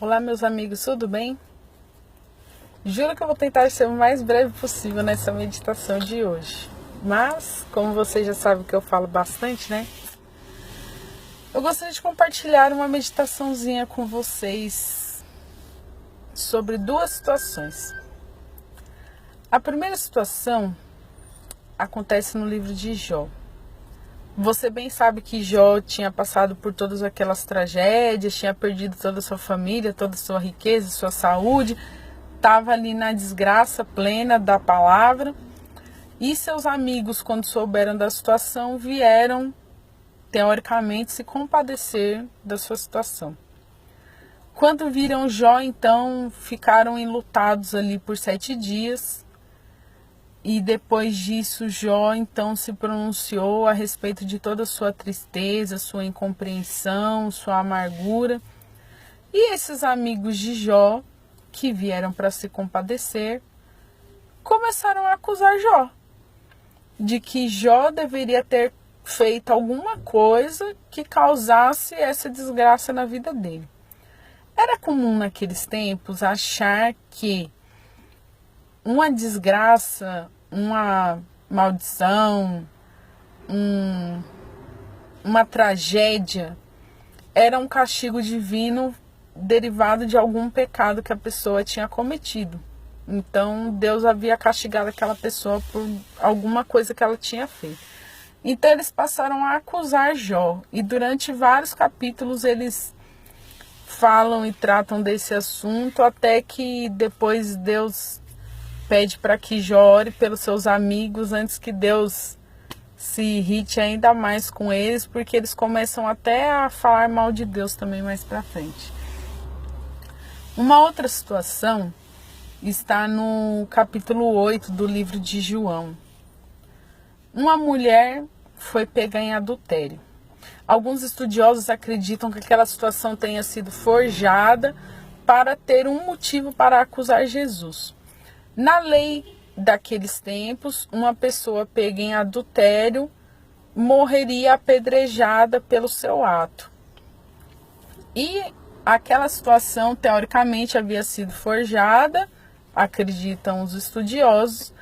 Olá, meus amigos, tudo bem? Juro que eu vou tentar ser o mais breve possível nessa meditação de hoje. Mas, como vocês já sabem que eu falo bastante, né? Eu gostaria de compartilhar uma meditaçãozinha com vocês sobre duas situações. A primeira situação acontece no livro de Jó. Você bem sabe que Jó tinha passado por todas aquelas tragédias, tinha perdido toda a sua família, toda a sua riqueza, sua saúde, estava ali na desgraça plena da palavra. E seus amigos, quando souberam da situação, vieram, teoricamente, se compadecer da sua situação. Quando viram Jó, então, ficaram enlutados ali por 7 dias. E depois disso, Jó então se pronunciou a respeito de toda a sua tristeza, sua incompreensão, sua amargura. E esses amigos de Jó, que vieram para se compadecer, começaram a acusar Jó de que Jó deveria ter feito alguma coisa que causasse essa desgraça na vida dele. Era comum naqueles tempos achar que uma desgraça, uma maldição, uma tragédia era um castigo divino derivado de algum pecado que a pessoa tinha cometido. Então Deus havia castigado aquela pessoa por alguma coisa que ela tinha feito. Então eles passaram a acusar Jó, e durante vários capítulos eles falam e tratam desse assunto, até que depois Deus pede para que Jó ore pelos seus amigos antes que Deus se irrite ainda mais com eles, porque eles começam até a falar mal de Deus também mais para frente. Uma outra situação está no capítulo 8 do livro de João. Uma mulher foi pega em adultério. Alguns estudiosos acreditam que aquela situação tenha sido forjada para ter um motivo para acusar Jesus. Na lei daqueles tempos, uma pessoa pega em adultério morreria apedrejada pelo seu ato. E aquela situação, teoricamente, havia sido forjada, acreditam os estudiosos,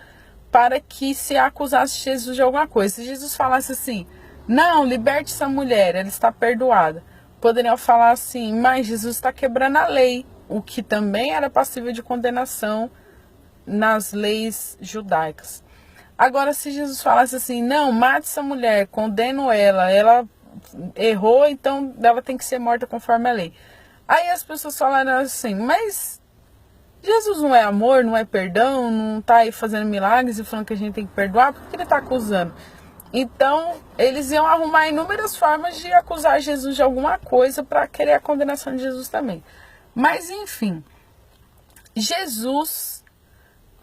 para que se acusasse Jesus de alguma coisa. Se Jesus falasse assim, não, liberte essa mulher, ela está perdoada, poderiam falar assim, mas Jesus está quebrando a lei, o que também era passível de condenação nas leis judaicas. Agora, se Jesus falasse assim, não, mate essa mulher, condeno ela errou, então ela tem que ser morta conforme a lei. Aí as pessoas falaram assim, mas Jesus não é amor, não é perdão, não está aí fazendo milagres e falando que a gente tem que perdoar, por que ele está acusando? Então, eles iam arrumar inúmeras formas de acusar Jesus de alguma coisa para querer a condenação de Jesus também. Mas, enfim, Jesus,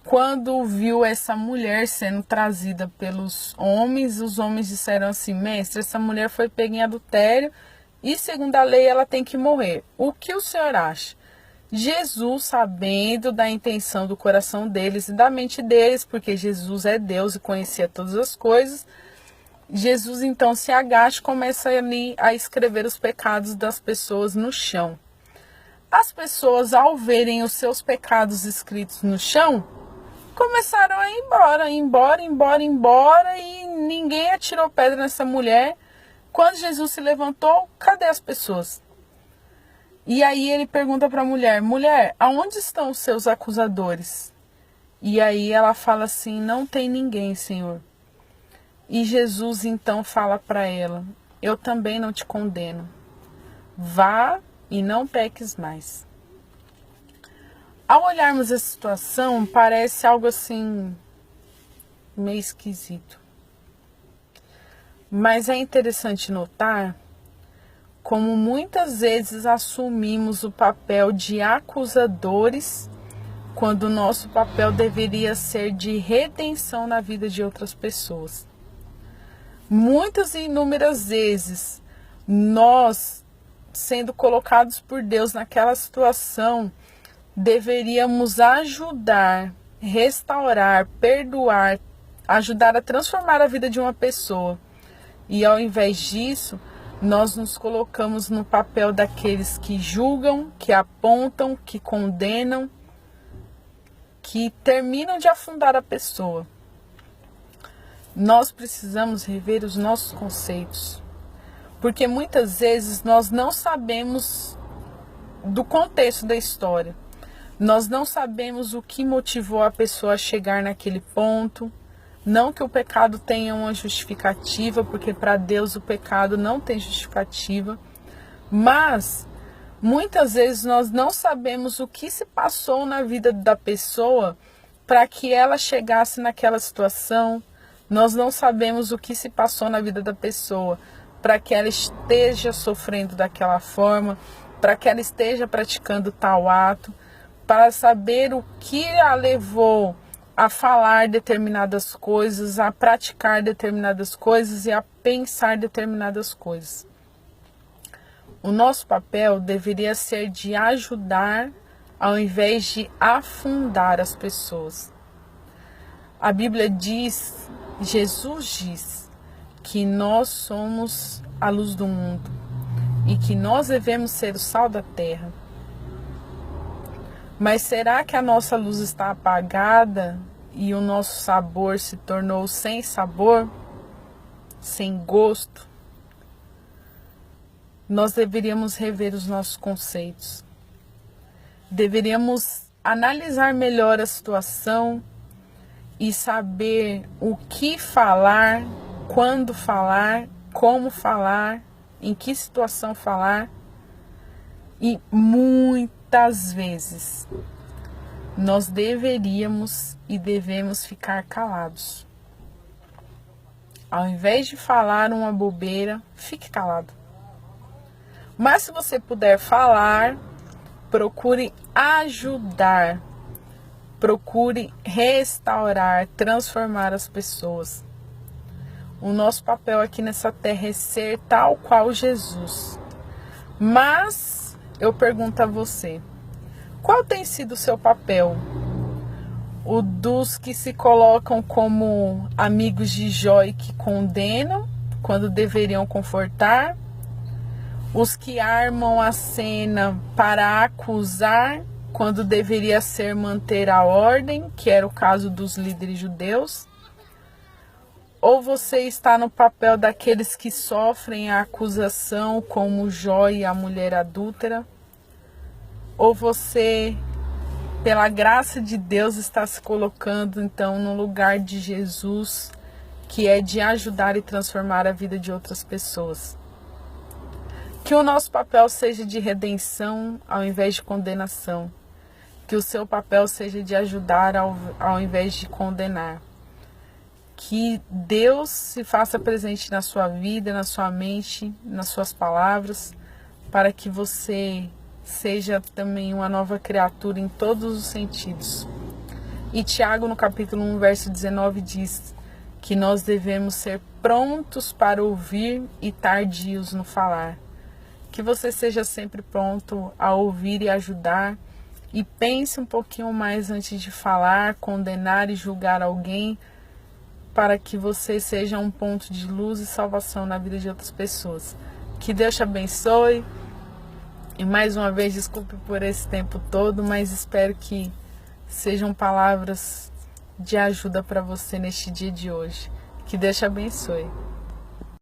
quando viu essa mulher sendo trazida pelos homens, os homens disseram assim, mestre, essa mulher foi pega em adultério e segundo a lei ela tem que morrer. O que o senhor acha? Jesus, sabendo da intenção do coração deles e da mente deles, porque Jesus é Deus e conhecia todas as coisas, Jesus então se agacha e começa ali a escrever os pecados das pessoas no chão. As pessoas, ao verem os seus pecados escritos no chão, começaram a ir embora, e ninguém atirou pedra nessa mulher. Quando Jesus se levantou, cadê as pessoas? E aí ele pergunta para a mulher, mulher, aonde estão os seus acusadores? E aí ela fala assim, não tem ninguém, Senhor. E Jesus então fala para ela, eu também não te condeno. Vá e não peques mais. Ao olharmos essa situação, parece algo assim, meio esquisito. Mas é interessante notar como muitas vezes assumimos o papel de acusadores, quando o nosso papel deveria ser de redenção na vida de outras pessoas. Muitas e inúmeras vezes, nós, sendo colocados por Deus naquela situação, deveríamos ajudar, restaurar, perdoar, ajudar a transformar a vida de uma pessoa. E ao invés disso, nós nos colocamos no papel daqueles que julgam, que apontam, que condenam, que terminam de afundar a pessoa. Nós precisamos rever os nossos conceitos, porque muitas vezes nós não sabemos do contexto da história. Nós não sabemos o que motivou a pessoa a chegar naquele ponto. Não que o pecado tenha uma justificativa, porque para Deus o pecado não tem justificativa. Mas muitas vezes nós não sabemos o que se passou na vida da pessoa para que ela chegasse naquela situação. Nós não sabemos o que se passou na vida da pessoa para que ela esteja sofrendo daquela forma, para que ela esteja praticando tal ato, para saber o que a levou a falar determinadas coisas, a praticar determinadas coisas e a pensar determinadas coisas. O nosso papel deveria ser de ajudar ao invés de afundar as pessoas. A Bíblia diz, Jesus diz, que nós somos a luz do mundo e que nós devemos ser o sal da terra. Mas será que a nossa luz está apagada e o nosso sabor se tornou sem sabor, sem gosto? Nós deveríamos rever os nossos conceitos. Deveríamos analisar melhor a situação e saber o que falar, quando falar, como falar, em que situação falar. E muitas vezes nós deveríamos e devemos ficar calados. Ao invés de falar uma bobeira, fique calado. Mas se você puder falar, procure ajudar, procure restaurar, transformar as pessoas. O nosso papel aqui nessa terra é ser tal qual Jesus. Mas eu pergunto a você, qual tem sido o seu papel? O dos que se colocam como amigos de Jó e que condenam, quando deveriam confortar? Os que armam a cena para acusar, quando deveria ser manter a ordem, que era o caso dos líderes judeus? Ou você está no papel daqueles que sofrem a acusação, como Jó e a mulher adúltera? Ou você, pela graça de Deus, está se colocando então no lugar de Jesus, que é de ajudar e transformar a vida de outras pessoas? Que o nosso papel seja de redenção ao invés de condenação. Que o seu papel seja de ajudar ao invés de condenar. Que Deus se faça presente na sua vida, na sua mente, nas suas palavras, para que você seja também uma nova criatura em todos os sentidos. E Tiago, no capítulo 1, verso 19, diz que nós devemos ser prontos para ouvir e tardios no falar. Que você seja sempre pronto a ouvir e ajudar, e pense um pouquinho mais antes de falar, condenar e julgar alguém, para que você seja um ponto de luz e salvação na vida de outras pessoas. Que Deus te abençoe. E mais uma vez, desculpe por esse tempo todo, mas espero que sejam palavras de ajuda para você neste dia de hoje. Que Deus te abençoe.